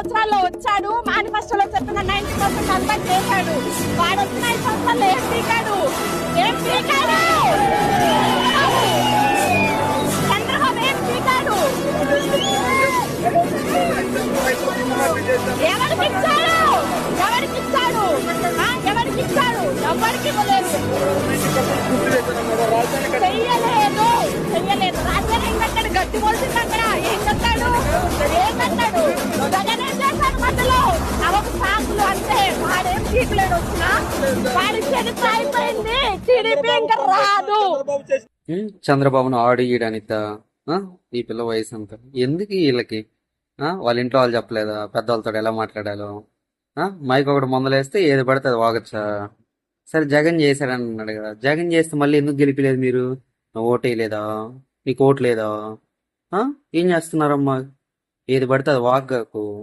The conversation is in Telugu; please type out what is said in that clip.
సంవత్సరాల్లో వచ్చాడు, మేనిఫెస్టోలో చెప్పిన 90% అంతా చేశాడు. వాడు వచ్చిన 5 సంవత్సరాల్లో ఏం పీకాడు? చంద్రబాబు ఏం పీకాడు? ఎవరికిచ్చాడు? ఎవరికిచ్చాడు? ఎవరికి ఇవ్వలేదు. చెయ్యలేదు. రాజ్యాన్ని ఏం కట్టాడు? గట్టి పోల్సింది అక్కడ. ఏం కట్టాడు? జగన్ ఏం చేశాడు మధ్యలో? అవకు సాకులు అంతే. వాడేం పీకలేడు. వచ్చినా వాడి చరిత్ర అయిపోయింది. టీడీపీ ఇంకా రాదు. చంద్రబాబును ఆడు ఈడనిత ఈ పిల్ల వయసు అంతా ఎందుకు వీళ్ళకి? వాళ్ళ ఇంట్లో వాళ్ళు చెప్పలేదా పెద్దవాళ్ళతో ఎలా మాట్లాడాలో? మైక్ ఒకటి మొదలేస్తే ఏది పడితే అది వాగచ్చా? సరే జగన్ చేశాడని అన్నాడు కదా, జగన్ చేస్తే మళ్ళీ ఎందుకు గెలిపిలేదు మీరు? ఓటేయలేదా? నీకు ఓటు లేదా? ఏం చేస్తున్నారమ్మా? ఏది పడితే అది వాగకు.